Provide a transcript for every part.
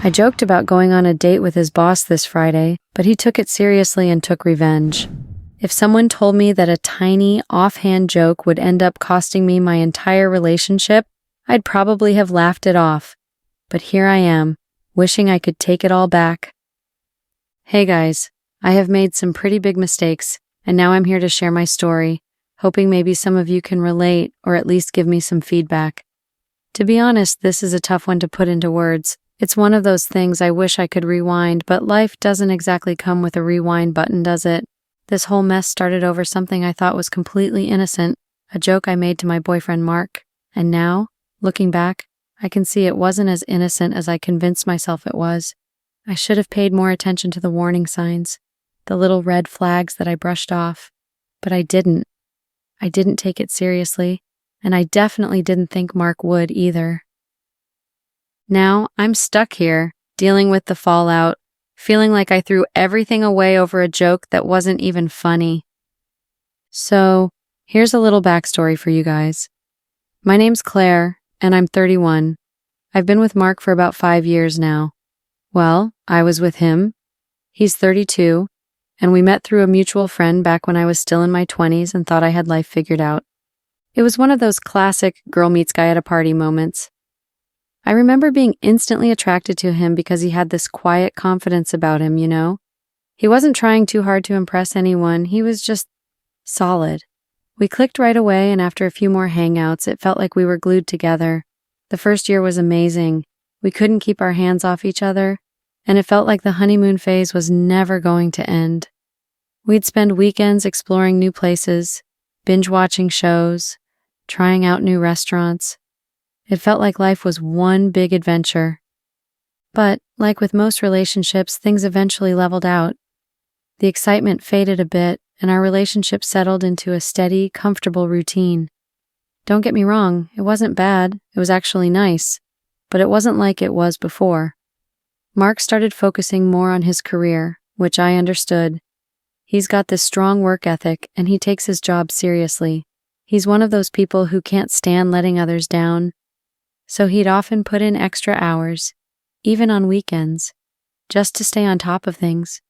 I joked about going on a date with his boss this Friday, but he took it seriously and took revenge. If someone told me that a tiny, offhand joke would end up costing me my entire relationship, I'd probably have laughed it off. But here I am, wishing I could take it all back. Hey guys, I have made some pretty big mistakes, and now I'm here to share my story, hoping maybe some of you can relate or at least give me some feedback. To be honest, this is a tough one to put into words. It's one of those things I wish I could rewind, but life doesn't exactly come with a rewind button, does it? This whole mess started over something I thought was completely innocent, a joke I made to my boyfriend Mark. And now, looking back, I can see it wasn't as innocent as I convinced myself it was. I should have paid more attention to the warning signs, the little red flags that I brushed off. But I didn't. I didn't take it seriously, and I definitely didn't think Mark would either. Now, I'm stuck here, dealing with the fallout, feeling like I threw everything away over a joke that wasn't even funny. So, here's a little backstory for you guys. My name's Claire, and I'm 31. I've been with Mark for about 5 years now. Well, I was with him. He's 32, and we met through a mutual friend back when I was still in my 20s and thought I had life figured out. It was one of those classic girl meets guy at a party moments. I remember being instantly attracted to him because he had this quiet confidence about him, you know? He wasn't trying too hard to impress anyone, he was just solid. We clicked right away, and after a few more hangouts, it felt like we were glued together. The first year was amazing. We couldn't keep our hands off each other, and it felt like the honeymoon phase was never going to end. We'd spend weekends exploring new places, binge-watching shows, trying out new restaurants. It felt like life was one big adventure. But, like with most relationships, things eventually leveled out. The excitement faded a bit, and our relationship settled into a steady, comfortable routine. Don't get me wrong, it wasn't bad, it was actually nice, but it wasn't like it was before. Mark started focusing more on his career, which I understood. He's got this strong work ethic, and he takes his job seriously. He's one of those people who can't stand letting others down, so he'd often put in extra hours, even on weekends, just to stay on top of things.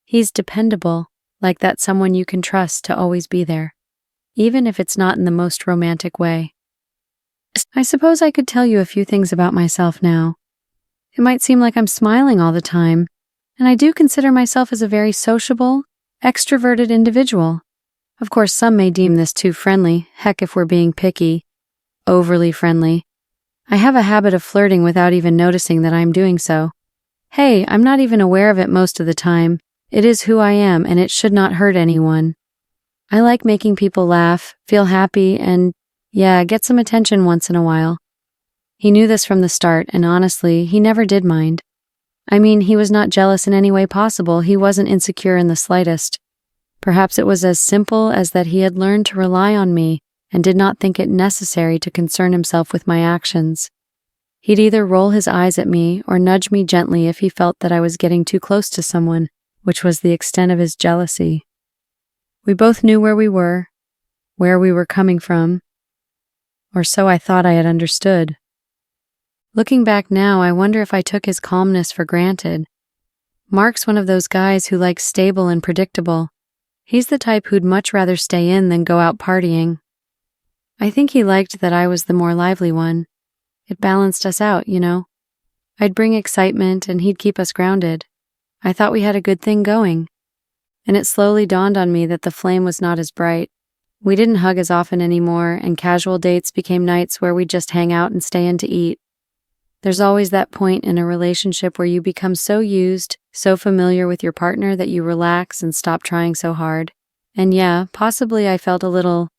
He's dependable, like that someone you can trust to always be there, even if it's not in the most romantic way. I suppose I could tell you a few things about myself now. It might seem like I'm smiling all the time, and I do consider myself as a very sociable, extroverted individual. Of course, some may deem this too friendly, heck if we're being picky, overly friendly. I have a habit of flirting without even noticing that I'm doing so. Hey, I'm not even aware of it most of the time. It is who I am, and it should not hurt anyone. I like making people laugh, feel happy, and, get some attention once in a while. He knew this from the start, and honestly, he never did mind. I mean, he was not jealous in any way possible. He wasn't insecure in the slightest. Perhaps it was as simple as that he had learned to rely on me and did not think it necessary to concern himself with my actions. He'd either roll his eyes at me or nudge me gently if he felt that I was getting too close to someone, which was the extent of his jealousy. We both knew where we were coming from, or so I thought I had understood. Looking back now, I wonder if I took his calmness for granted. Mark's one of those guys who likes stable and predictable. He's the type who'd much rather stay in than go out partying. I think he liked that I was the more lively one. It balanced us out, you know. I'd bring excitement and he'd keep us grounded. I thought we had a good thing going. And it slowly dawned on me that the flame was not as bright. We didn't hug as often anymore, and casual dates became nights where we'd just hang out and stay in to eat. There's always that point in a relationship where you become so used, so familiar with your partner that you relax and stop trying so hard. And possibly I felt a little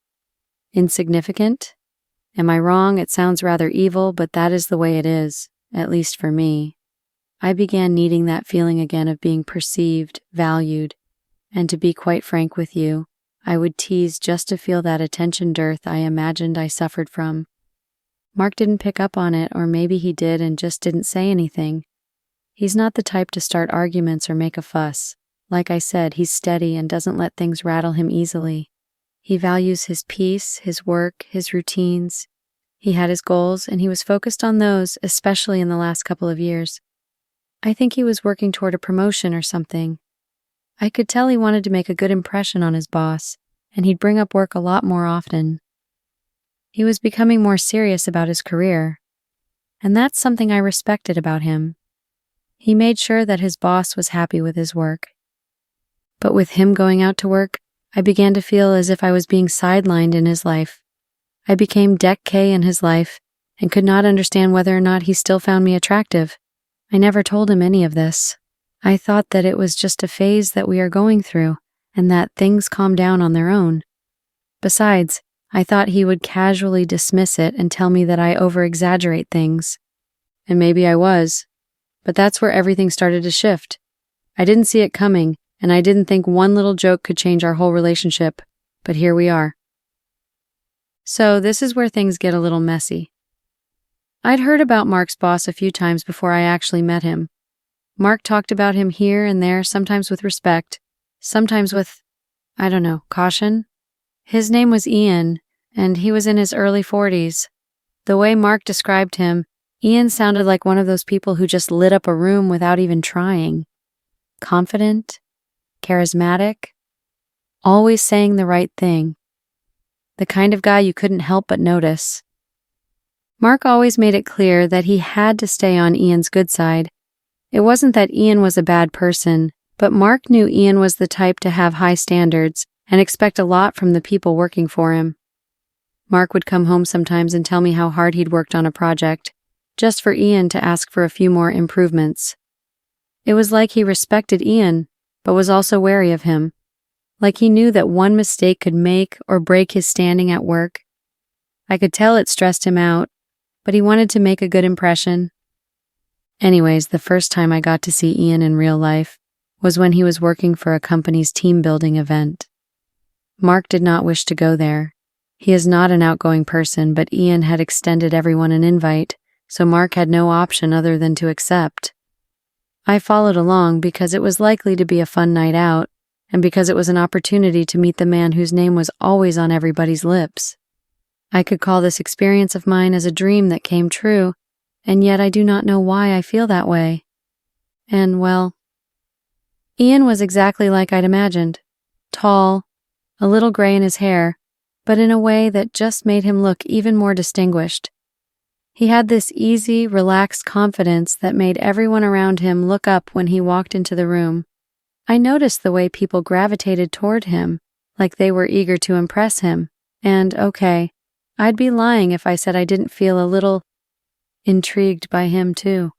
insignificant. Am I wrong? It sounds rather evil, but that is the way it is, at least for me. I began needing that feeling again of being perceived, valued, and to be quite frank with you, I would tease just to feel that attention dearth I imagined I suffered from. Mark didn't pick up on it, or maybe he did and just didn't say anything. He's not the type to start arguments or make a fuss. Like I said, he's steady and doesn't let things rattle him easily. He values his peace, his work, his routines. He had his goals, and he was focused on those, especially in the last couple of years. I think he was working toward a promotion or something. I could tell he wanted to make a good impression on his boss, and he'd bring up work a lot more often. He was becoming more serious about his career, and that's something I respected about him. He made sure that his boss was happy with his work. But with him going out to work, I began to feel as if I was being sidelined in his life. I became Deck K in his life and could not understand whether or not he still found me attractive. I never told him any of this. I thought that it was just a phase that we are going through and that things calm down on their own. Besides, I thought he would casually dismiss it and tell me that I over-exaggerate things. And maybe I was. But that's where everything started to shift. I didn't see it coming, and I didn't think one little joke could change our whole relationship. But here we are. So this is where things get a little messy. I'd heard about Mark's boss a few times before I actually met him. Mark talked about him here and there, sometimes with respect, sometimes with, caution. His name was Ian, and he was in his early 40s. The way Mark described him, Ian sounded like one of those people who just lit up a room without even trying. Confident, charismatic, always saying the right thing. The kind of guy you couldn't help but notice. Mark always made it clear that he had to stay on Ian's good side. It wasn't that Ian was a bad person, but Mark knew Ian was the type to have high standards and expect a lot from the people working for him. Mark would come home sometimes and tell me how hard he'd worked on a project, just for Ian to ask for a few more improvements. It was like he respected Ian, but was also wary of him. Like he knew that one mistake could make or break his standing at work. I could tell it stressed him out, but he wanted to make a good impression. Anyways, the first time I got to see Ian in real life was when he was working for a company's team building event. Mark did not wish to go there. He is not an outgoing person, but Ian had extended everyone an invite, so Mark had no option other than to accept. I followed along because it was likely to be a fun night out, and because it was an opportunity to meet the man whose name was always on everybody's lips. I could call this experience of mine as a dream that came true, and yet I do not know why I feel that way. And, well, Ian was exactly like I'd imagined. Tall, a little gray in his hair, but in a way that just made him look even more distinguished. He had this easy, relaxed confidence that made everyone around him look up when he walked into the room. I noticed the way people gravitated toward him, like they were eager to impress him, and, okay, I'd be lying if I said I didn't feel a little intrigued by him too.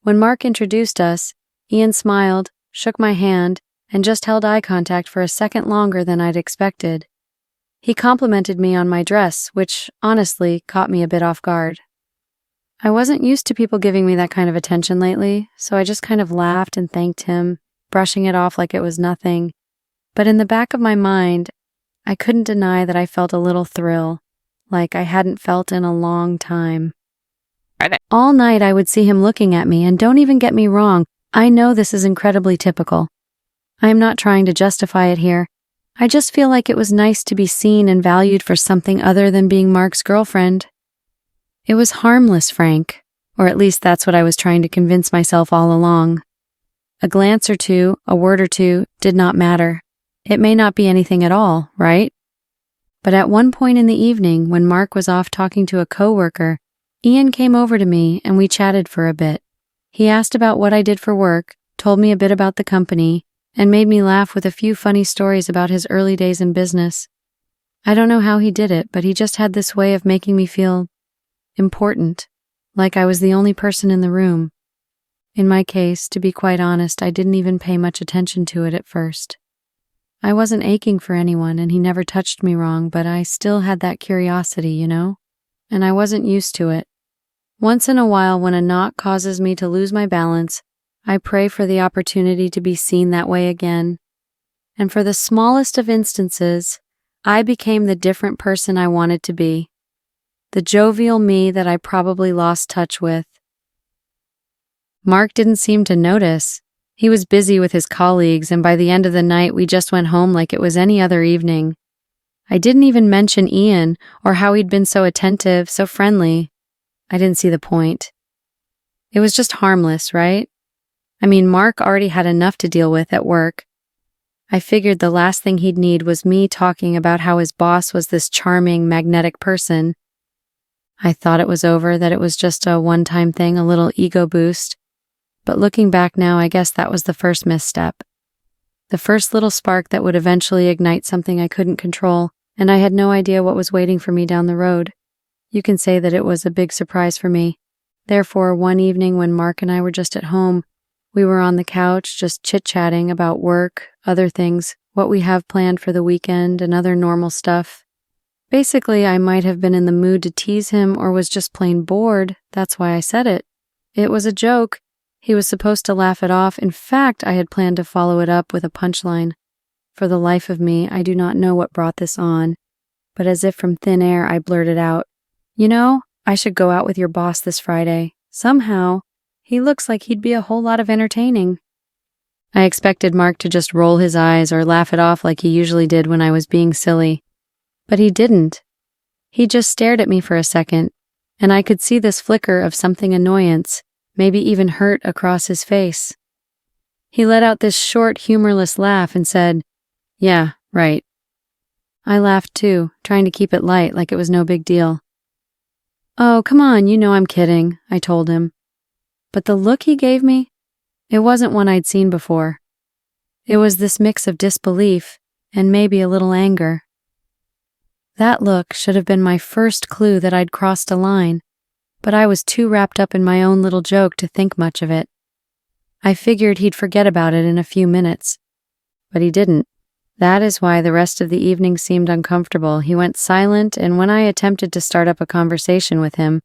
When Mark introduced us, Ian smiled, shook my hand, and just held eye contact for a second longer than I'd expected. He complimented me on my dress, which, honestly, caught me a bit off guard. I wasn't used to people giving me that kind of attention lately, so I just kind of laughed and thanked him, brushing it off like it was nothing. But in the back of my mind, I couldn't deny that I felt a little thrill, like I hadn't felt in a long time. All night I would see him looking at me, and don't even get me wrong, I know this is incredibly typical. I am not trying to justify it here. I just feel like it was nice to be seen and valued for something other than being Mark's girlfriend. It was harmless, Frank, or at least that's what I was trying to convince myself all along. A glance or two, a word or two, did not matter. It may not be anything at all, right? But at one point in the evening, when Mark was off talking to a coworker, Ian came over to me and we chatted for a bit. He asked about what I did for work, told me a bit about the company, and made me laugh with a few funny stories about his early days in business. I don't know how he did it, but he just had this way of making me feel important, like I was the only person in the room. In my case, to be quite honest, I didn't even pay much attention to it at first. I wasn't aching for anyone, and he never touched me wrong, but I still had that curiosity, you know? And I wasn't used to it. Once in a while, when a knock causes me to lose my balance, I pray for the opportunity to be seen that way again. And for the smallest of instances, I became the different person I wanted to be. The jovial me that I probably lost touch with. Mark didn't seem to notice. He was busy with his colleagues, and by the end of the night, we just went home like it was any other evening. I didn't even mention Ian or how he'd been so attentive, so friendly. I didn't see the point. It was just harmless, right? I mean, Mark already had enough to deal with at work. I figured the last thing he'd need was me talking about how his boss was this charming, magnetic person. I thought it was over, that it was just a one-time thing, a little ego boost. But looking back now, I guess that was the first misstep. The first little spark that would eventually ignite something I couldn't control, and I had no idea what was waiting for me down the road. You can say that it was a big surprise for me. Therefore, one evening when Mark and I were just at home, we were on the couch just chit-chatting about work, other things, what we have planned for the weekend, and other normal stuff. Basically, I might have been in the mood to tease him or was just plain bored. That's why I said it. It was a joke. He was supposed to laugh it off. In fact, I had planned to follow it up with a punchline. For the life of me, I do not know what brought this on, but as if from thin air, I blurted out, "You know, I should go out with your boss this Friday. Somehow, he looks like he'd be a whole lot of entertaining." I expected Mark to just roll his eyes or laugh it off like he usually did when I was being silly. But he didn't. He just stared at me for a second, and I could see this flicker of something annoyance, maybe even hurt, across his face. He let out this short, humorless laugh and said, "Yeah, right." I laughed too, trying to keep it light like it was no big deal. "Oh, come on, you know I'm kidding," I told him. But the look he gave me, it wasn't one I'd seen before. It was this mix of disbelief and maybe a little anger. That look should have been my first clue that I'd crossed a line, but I was too wrapped up in my own little joke to think much of it. I figured he'd forget about it in a few minutes, but he didn't. That is why the rest of the evening seemed uncomfortable. He went silent, and when I attempted to start up a conversation with him,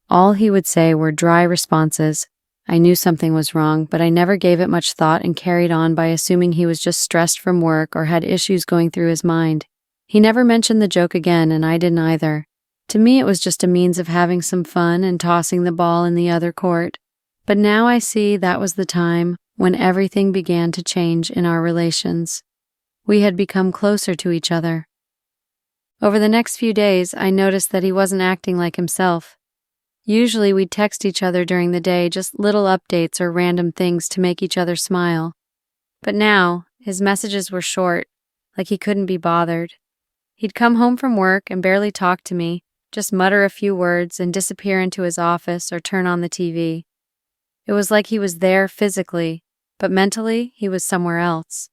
all he would say were dry responses. I knew something was wrong, but I never gave it much thought and carried on by assuming he was just stressed from work or had issues going through his mind. He never mentioned the joke again, and I didn't either. To me, it was just a means of having some fun and tossing the ball in the other court. But now I see that was the time when everything began to change in our relations. We had become closer to each other. Over the next few days, I noticed that he wasn't acting like himself. Usually we'd text each other during the day, just little updates or random things to make each other smile. But now, his messages were short, like he couldn't be bothered. He'd come home from work and barely talk to me, just mutter a few words and disappear into his office or turn on the TV. It was like he was there physically, but mentally he was somewhere else.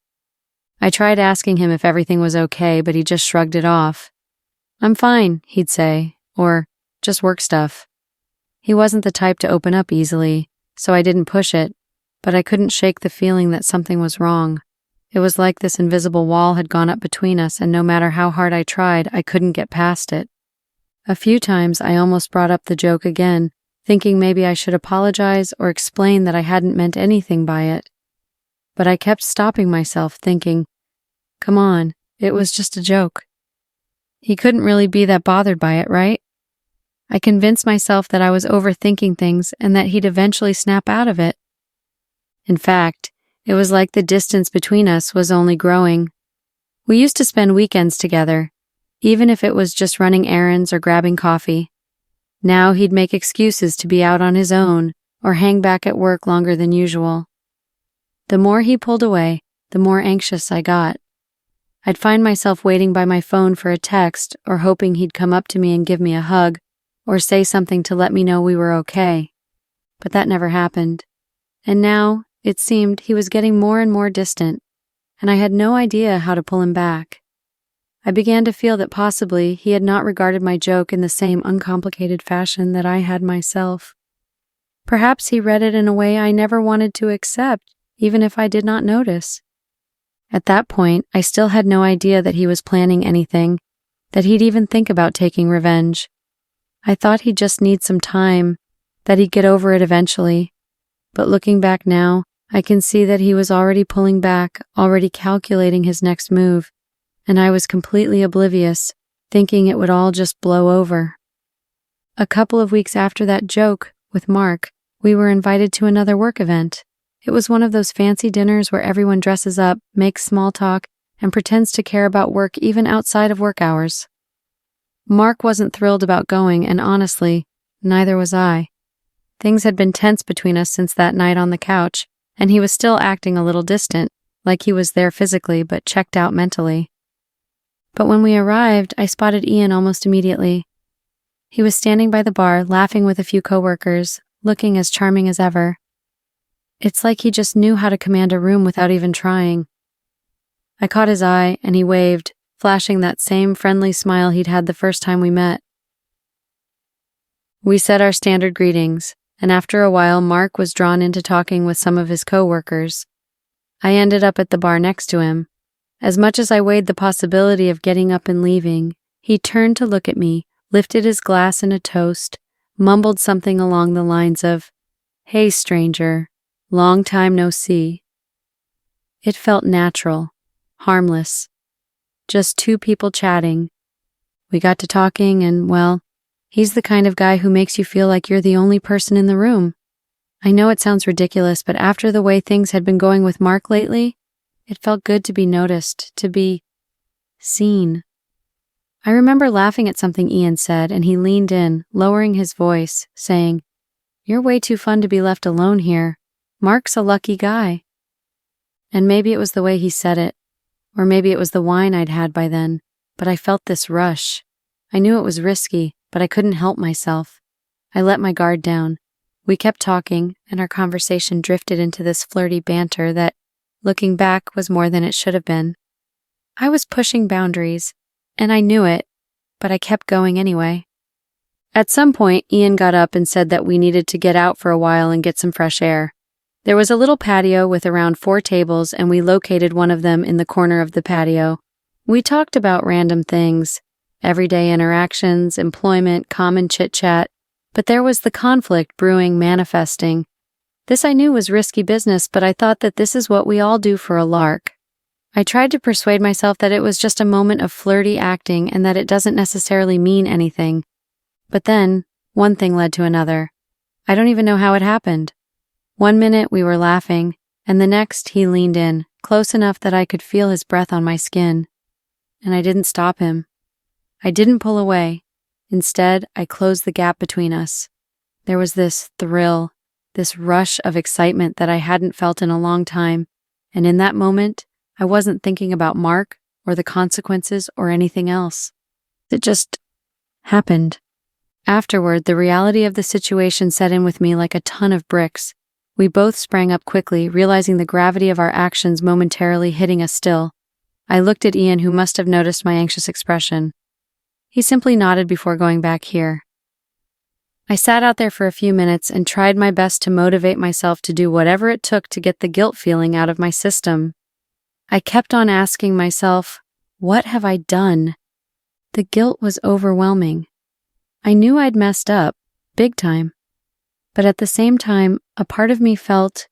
I tried asking him if everything was okay, but he just shrugged it off. "I'm fine," he'd say, or "just work stuff." He wasn't the type to open up easily, so I didn't push it, but I couldn't shake the feeling that something was wrong. It was like this invisible wall had gone up between us, and no matter how hard I tried, I couldn't get past it. A few times I almost brought up the joke again, thinking maybe I should apologize or explain that I hadn't meant anything by it. But I kept stopping myself, thinking, come on, it was just a joke. He couldn't really be that bothered by it, right? I convinced myself that I was overthinking things and that he'd eventually snap out of it. In fact, it was like the distance between us was only growing. We used to spend weekends together, even if it was just running errands or grabbing coffee. Now he'd make excuses to be out on his own or hang back at work longer than usual. The more he pulled away, the more anxious I got. I'd find myself waiting by my phone for a text or hoping he'd come up to me and give me a hug or say something to let me know we were okay. But that never happened. And now, it seemed he was getting more and more distant, and I had no idea how to pull him back. I began to feel that possibly he had not regarded my joke in the same uncomplicated fashion that I had myself. Perhaps he read it in a way I never wanted to accept, even if I did not notice. At that point, I still had no idea that he was planning anything, that he'd even think about taking revenge. I thought he'd just need some time, that he'd get over it eventually. But looking back now, I can see that he was already pulling back, already calculating his next move, and I was completely oblivious, thinking it would all just blow over. A couple of weeks after that joke with Mark, we were invited to another work event. It was one of those fancy dinners where everyone dresses up, makes small talk, and pretends to care about work even outside of work hours. Mark wasn't thrilled about going, and honestly, neither was I. Things had been tense between us since that night on the couch, and he was still acting a little distant, like he was there physically but checked out mentally. But when we arrived, I spotted Ian almost immediately. He was standing by the bar, laughing with a few coworkers, looking as charming as ever. It's like he just knew how to command a room without even trying. I caught his eye, and he waved, flashing that same friendly smile he'd had the first time we met. We said our standard greetings, and after a while Mark was drawn into talking with some of his coworkers. I ended up at the bar next to him. As much as I weighed the possibility of getting up and leaving, he turned to look at me, lifted his glass in a toast, mumbled something along the lines of, "Hey, stranger, long time no see." It felt natural, harmless. Just two people chatting. We got to talking and, well, he's the kind of guy who makes you feel like you're the only person in the room. I know it sounds ridiculous, but after the way things had been going with Mark lately, it felt good to be noticed, to be seen. I remember laughing at something Ian said, and he leaned in, lowering his voice, saying, "You're way too fun to be left alone here. Mark's a lucky guy." And maybe it was the way he said it, or maybe it was the wine I'd had by then, but I felt this rush. I knew it was risky, but I couldn't help myself. I let my guard down. We kept talking, and our conversation drifted into this flirty banter that, looking back, was more than it should have been. I was pushing boundaries, and I knew it, but I kept going anyway. At some point, Ian got up and said that we needed to get out for a while and get some fresh air. There was a little patio with around 4 tables, and we located one of them in the corner of the patio. We talked about random things, everyday interactions, employment, common chit-chat, but there was the conflict brewing, manifesting. This I knew was risky business, but I thought that this is what we all do for a lark. I tried to persuade myself that it was just a moment of flirty acting and that it doesn't necessarily mean anything. But then, one thing led to another. I don't even know how it happened. One minute we were laughing, and the next he leaned in, close enough that I could feel his breath on my skin. And I didn't stop him. I didn't pull away. Instead, I closed the gap between us. There was this thrill, this rush of excitement that I hadn't felt in a long time, and in that moment, I wasn't thinking about Mark or the consequences or anything else. It just happened. Afterward, the reality of the situation set in with me like a ton of bricks. We both sprang up quickly, realizing the gravity of our actions momentarily hitting us still. I looked at Ian, who must have noticed my anxious expression. He simply nodded before going back here. I sat out there for a few minutes and tried my best to motivate myself to do whatever it took to get the guilt feeling out of my system. I kept on asking myself, what have I done? The guilt was overwhelming. I knew I'd messed up, big time. But at the same time, a part of me felt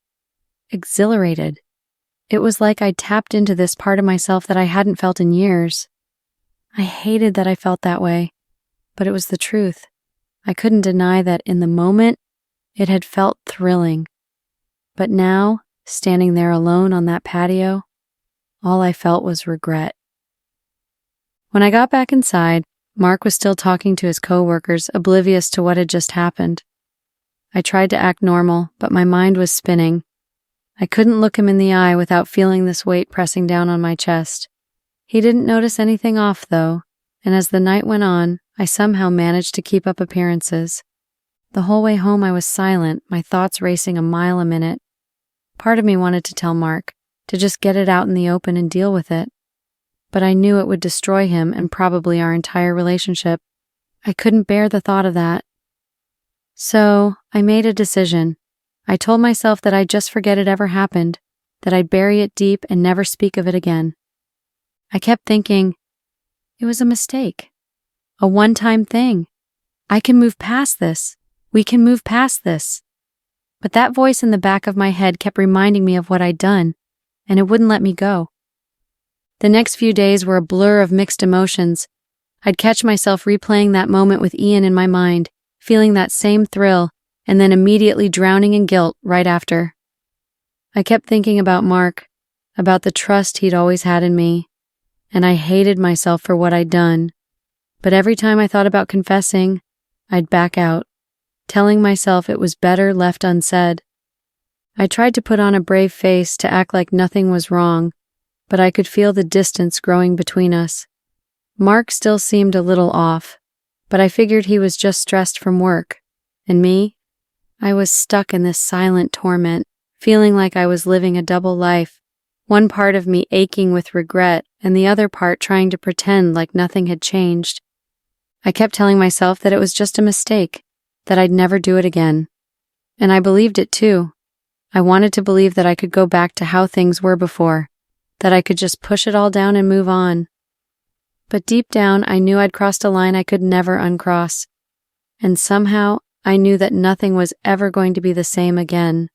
exhilarated. It was like I'd tapped into this part of myself that I hadn't felt in years. I hated that I felt that way, but it was the truth. I couldn't deny that in the moment, it had felt thrilling. But now, standing there alone on that patio, all I felt was regret. When I got back inside, Mark was still talking to his coworkers, oblivious to what had just happened. I tried to act normal, but my mind was spinning. I couldn't look him in the eye without feeling this weight pressing down on my chest. He didn't notice anything off, though, and as the night went on, I somehow managed to keep up appearances. The whole way home I was silent, my thoughts racing a mile a minute. Part of me wanted to tell Mark, to just get it out in the open and deal with it. But I knew it would destroy him and probably our entire relationship. I couldn't bear the thought of that. So, I made a decision. I told myself that I'd just forget it ever happened, that I'd bury it deep and never speak of it again. I kept thinking, it was a mistake. A one-time thing. I can move past this. We can move past this. But that voice in the back of my head kept reminding me of what I'd done, and it wouldn't let me go. The next few days were a blur of mixed emotions. I'd catch myself replaying that moment with Ian in my mind, feeling that same thrill, and then immediately drowning in guilt right after. I kept thinking about Mark, about the trust he'd always had in me, and I hated myself for what I'd done. But every time I thought about confessing, I'd back out. telling myself it was better left unsaid. I tried to put on a brave face to act like nothing was wrong, but I could feel the distance growing between us. Mark still seemed a little off, but I figured he was just stressed from work. And me? I was stuck in this silent torment, feeling like I was living a double life, one part of me aching with regret and the other part trying to pretend like nothing had changed. I kept telling myself that it was just a mistake, that I'd never do it again. And I believed it too. I wanted to believe that I could go back to how things were before, that I could just push it all down and move on. But deep down, I knew I'd crossed a line I could never uncross. And somehow, I knew that nothing was ever going to be the same again.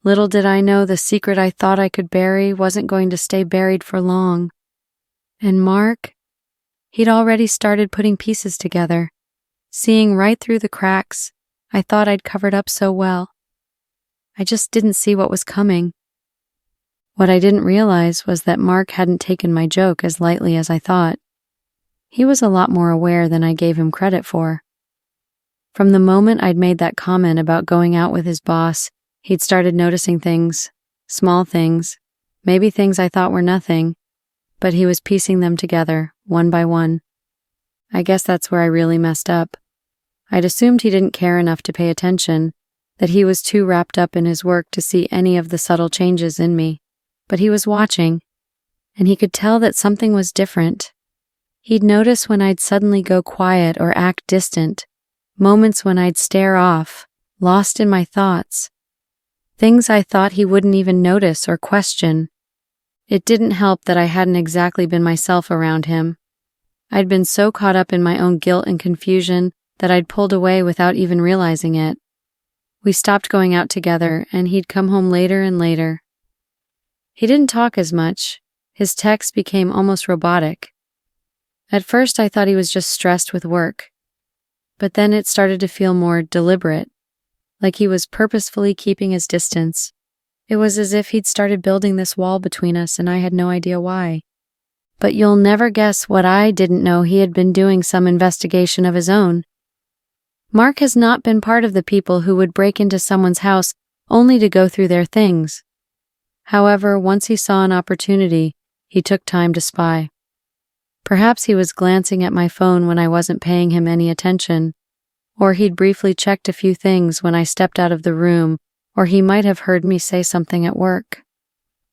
Little did I know the secret I thought I could bury wasn't going to stay buried for long. And Mark? He'd already started putting pieces together, seeing right through the cracks I thought I'd covered up so well. I just didn't see what was coming. What I didn't realize was that Mark hadn't taken my joke as lightly as I thought. He was a lot more aware than I gave him credit for. From the moment I'd made that comment about going out with his boss, he'd started noticing things, small things, maybe things I thought were nothing, but he was piecing them together, one by one. I guess that's where I really messed up. I'd assumed he didn't care enough to pay attention, that he was too wrapped up in his work to see any of the subtle changes in me. But he was watching, and he could tell that something was different. He'd notice when I'd suddenly go quiet or act distant, moments when I'd stare off, lost in my thoughts, things I thought he wouldn't even notice or question. It didn't help that I hadn't exactly been myself around him. I'd been so caught up in my own guilt and confusion that I'd pulled away without even realizing it. We stopped going out together, and he'd come home later and later. He didn't talk as much. His texts became almost robotic. At first, I thought he was just stressed with work. But then it started to feel more deliberate, like he was purposefully keeping his distance. It was as if he'd started building this wall between us and I had no idea why. But you'll never guess what I didn't know. He had been doing some investigation of his own. Mark has not been part of the people who would break into someone's house only to go through their things. However, once he saw an opportunity, he took time to spy. Perhaps he was glancing at my phone when I wasn't paying him any attention, or he'd briefly checked a few things when I stepped out of the room, or he might have heard me say something at work.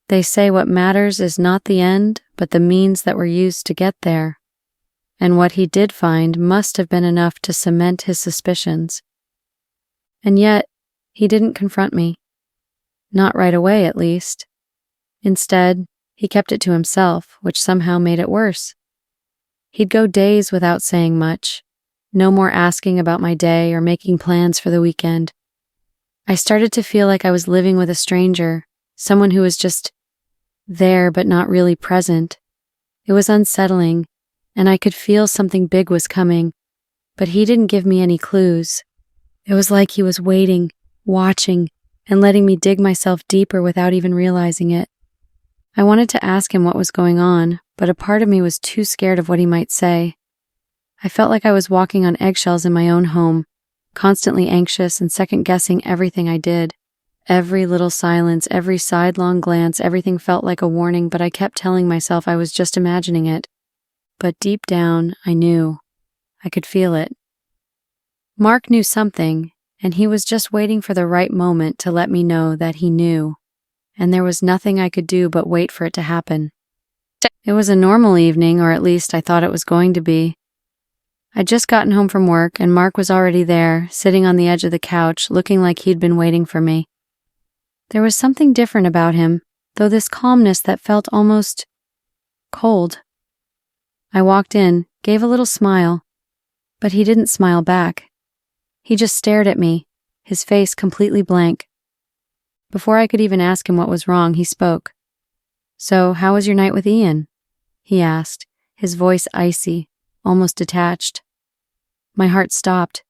They say what matters is not the end, but the means that were used to get there. And what he did find must have been enough to cement his suspicions. And yet, he didn't confront me. Not right away, at least. Instead, he kept it to himself, which somehow made it worse. He'd go days without saying much, no more asking about my day or making plans for the weekend. I started to feel like I was living with a stranger, someone who was just there but not really present. It was unsettling, and I could feel something big was coming, but he didn't give me any clues. It was like he was waiting, watching, and letting me dig myself deeper without even realizing it. I wanted to ask him what was going on, but a part of me was too scared of what he might say. I felt like I was walking on eggshells in my own home, constantly anxious and second-guessing everything I did. Every little silence, every sidelong glance, everything felt like a warning, but I kept telling myself I was just imagining it. But deep down, I knew. I could feel it. Mark knew something, and he was just waiting for the right moment to let me know that he knew. And there was nothing I could do but wait for it to happen. It was a normal evening, or at least I thought it was going to be. I'd just gotten home from work, and Mark was already there, sitting on the edge of the couch, looking like he'd been waiting for me. There was something different about him, though this calmness that felt almost cold. I walked in, gave a little smile, but he didn't smile back. He just stared at me, his face completely blank. Before I could even ask him what was wrong, he spoke. "So, how was your night with Ian?" he asked, his voice icy, almost detached. My heart stopped.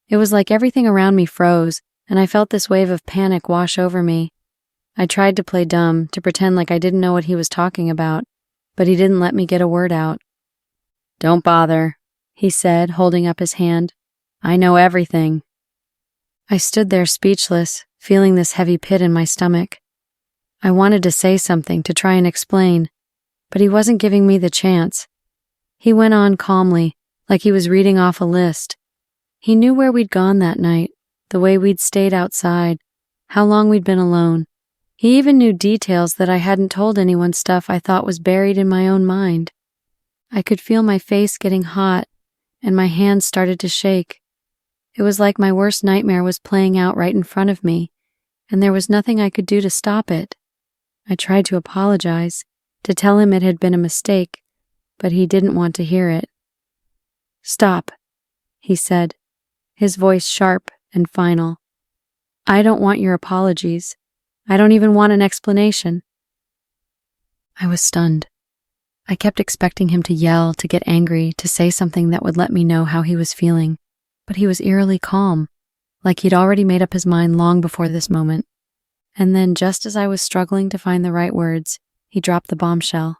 It was like everything around me froze, and I felt this wave of panic wash over me. I tried to play dumb, to pretend like I didn't know what he was talking about, but he didn't let me get a word out. "Don't bother," he said, holding up his hand. "I know everything." I stood there speechless, feeling this heavy pit in my stomach. I wanted to say something, to try and explain, but he wasn't giving me the chance. He went on calmly, like he was reading off a list. He knew where we'd gone that night, the way we'd stayed outside, how long we'd been alone. He even knew details that I hadn't told anyone, stuff I thought was buried in my own mind. I could feel my face getting hot, and my hands started to shake. It was like my worst nightmare was playing out right in front of me, and there was nothing I could do to stop it. I tried to apologize, to tell him it had been a mistake, but he didn't want to hear it. "Stop," he said, his voice sharp and final. "I don't want your apologies. I don't even want an explanation." I was stunned. I kept expecting him to yell, to get angry, to say something that would let me know how he was feeling, but he was eerily calm, like he'd already made up his mind long before this moment. And then, just as I was struggling to find the right words, he dropped the bombshell.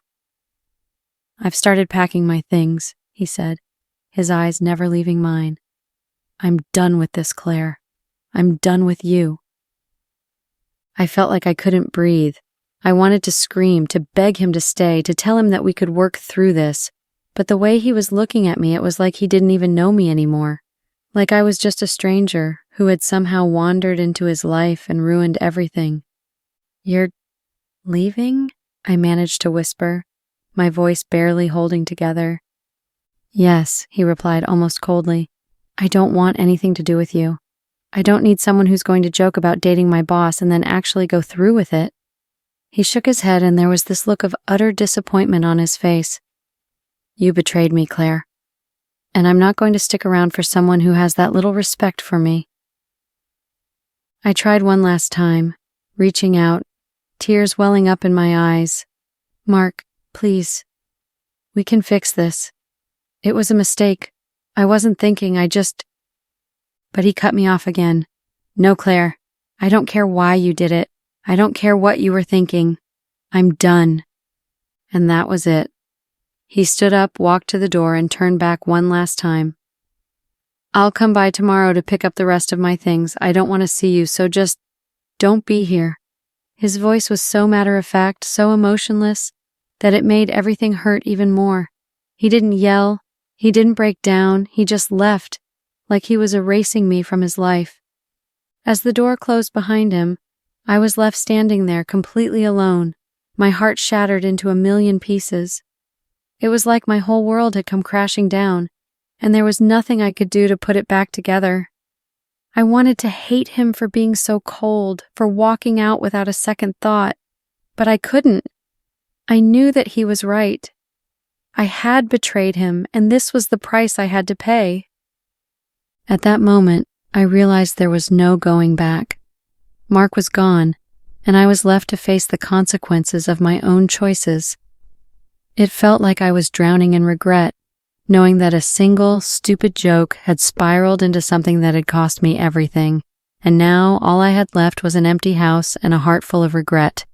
"I've started packing my things," he said, his eyes never leaving mine. "I'm done with this, Claire. I'm done with you." I felt like I couldn't breathe. I wanted to scream, to beg him to stay, to tell him that we could work through this. But the way he was looking at me, it was like he didn't even know me anymore. Like I was just a stranger who had somehow wandered into his life and ruined everything. "You're leaving?" I managed to whisper, my voice barely holding together. "Yes," he replied almost coldly. "I don't want anything to do with you. I don't need someone who's going to joke about dating my boss and then actually go through with it." He shook his head, and there was this look of utter disappointment on his face. "You betrayed me, Claire. And I'm not going to stick around for someone who has that little respect for me." I tried one last time, reaching out, tears welling up in my eyes. "Mark, please. We can fix this. It was a mistake. I wasn't thinking, But he cut me off again. "No, Claire. I don't care why you did it. I don't care what you were thinking. I'm done." And that was it. He stood up, walked to the door, and turned back one last time. "I'll come by tomorrow to pick up the rest of my things. I don't want to see you, so just don't be here." His voice was so matter-of-fact, so emotionless, that it made everything hurt even more. He didn't yell, he didn't break down, he just left, like he was erasing me from his life. As the door closed behind him, I was left standing there completely alone, my heart shattered into a million pieces. It was like my whole world had come crashing down, and there was nothing I could do to put it back together. I wanted to hate him for being so cold, for walking out without a second thought, but I couldn't. I knew that he was right. I had betrayed him, and this was the price I had to pay. At that moment, I realized there was no going back. Mark was gone, and I was left to face the consequences of my own choices. It felt like I was drowning in regret, knowing that a single, stupid joke had spiraled into something that had cost me everything, and now all I had left was an empty house and a heart full of regret.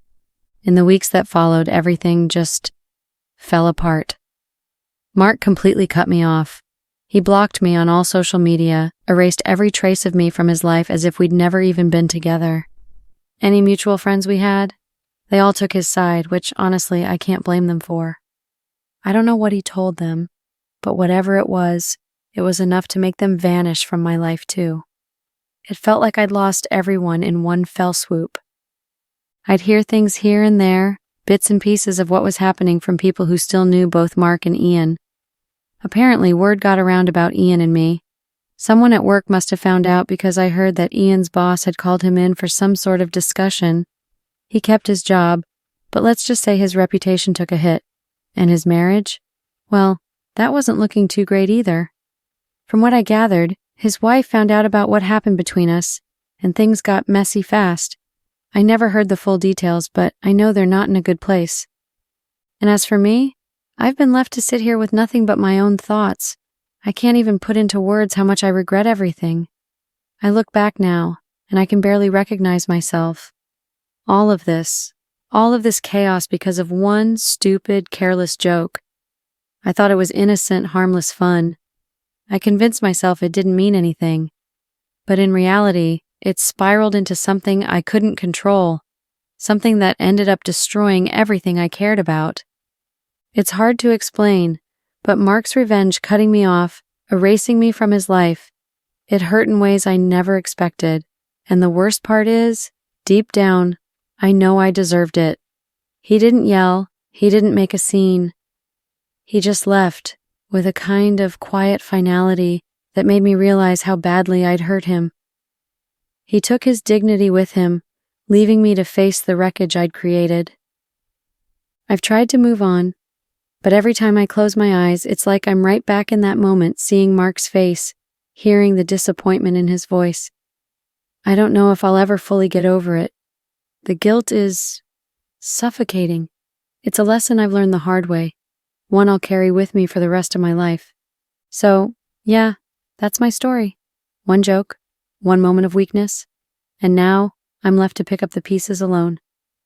In the weeks that followed, everything just fell apart. Mark completely cut me off. He blocked me on all social media, erased every trace of me from his life as if we'd never even been together. Any mutual friends we had, they all took his side, which honestly I can't blame them for. I don't know what he told them, but whatever it was enough to make them vanish from my life too. It felt like I'd lost everyone in one fell swoop. I'd hear things here and there, bits and pieces of what was happening from people who still knew both Mark and Ian. Apparently, word got around about Ian and me. Someone at work must have found out because I heard that Ian's boss had called him in for some sort of discussion. He kept his job, but let's just say his reputation took a hit. And his marriage? Well, that wasn't looking too great either. From what I gathered, his wife found out about what happened between us, and things got messy fast. I never heard the full details, but I know they're not in a good place. And as for me, I've been left to sit here with nothing but my own thoughts. I can't even put into words how much I regret everything. I look back now, and I can barely recognize myself. All of this chaos because of one stupid, careless joke. I thought it was innocent, harmless fun. I convinced myself it didn't mean anything. But in reality, it spiraled into something I couldn't control, something that ended up destroying everything I cared about. It's hard to explain, but Mark's revenge cutting me off, erasing me from his life, it hurt in ways I never expected. And the worst part is, deep down, I know I deserved it. He didn't yell, he didn't make a scene. He just left, with a kind of quiet finality that made me realize how badly I'd hurt him. He took his dignity with him, leaving me to face the wreckage I'd created. I've tried to move on, but every time I close my eyes, it's like I'm right back in that moment, seeing Mark's face, hearing the disappointment in his voice. I don't know if I'll ever fully get over it. The guilt is suffocating. It's a lesson I've learned the hard way, one I'll carry with me for the rest of my life. So, yeah, that's my story. One joke, one moment of weakness, and now I'm left to pick up the pieces alone.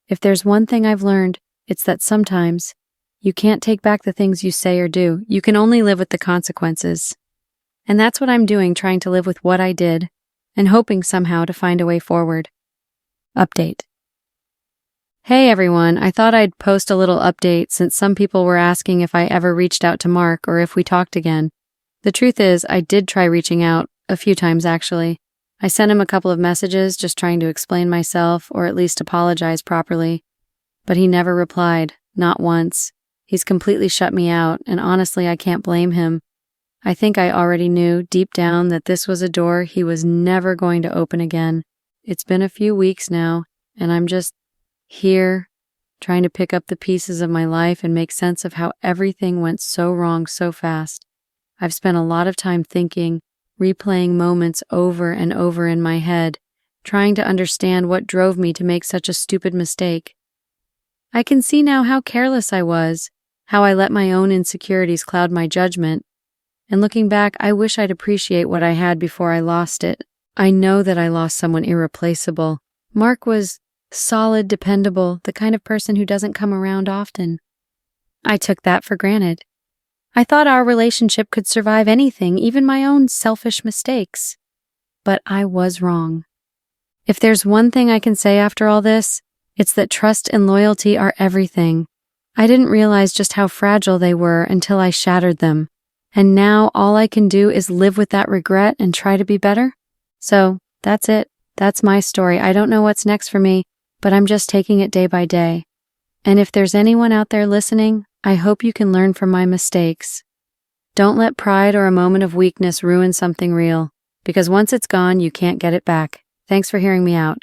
If there's one thing I've learned, it's that sometimes you can't take back the things you say or do. You can only live with the consequences. And that's what I'm doing, trying to live with what I did, and hoping somehow to find a way forward. Update. Hey everyone, I thought I'd post a little update since some people were asking if I ever reached out to Mark or if we talked again. The truth is, I did try reaching out, a few times actually. I sent him a couple of messages just trying to explain myself or at least apologize properly. But he never replied, not once. He's completely shut me out, and honestly I can't blame him. I think I already knew deep down that this was a door he was never going to open again. It's been a few weeks now, and I'm just here, trying to pick up the pieces of my life and make sense of how everything went so wrong so fast. I've spent a lot of time thinking, replaying moments over and over in my head, trying to understand what drove me to make such a stupid mistake. I can see now how careless I was, how I let my own insecurities cloud my judgment. And looking back, I wish I'd appreciate what I had before I lost it. I know that I lost someone irreplaceable. Mark was solid, dependable, the kind of person who doesn't come around often. I took that for granted. I thought our relationship could survive anything, even my own selfish mistakes. But I was wrong. If there's one thing I can say after all this, it's that trust and loyalty are everything. I didn't realize just how fragile they were until I shattered them. And now all I can do is live with that regret and try to be better. So, that's it. That's my story. I don't know what's next for me, but I'm just taking it day by day. And if there's anyone out there listening, I hope you can learn from my mistakes. Don't let pride or a moment of weakness ruin something real, because once it's gone, you can't get it back. Thanks for hearing me out.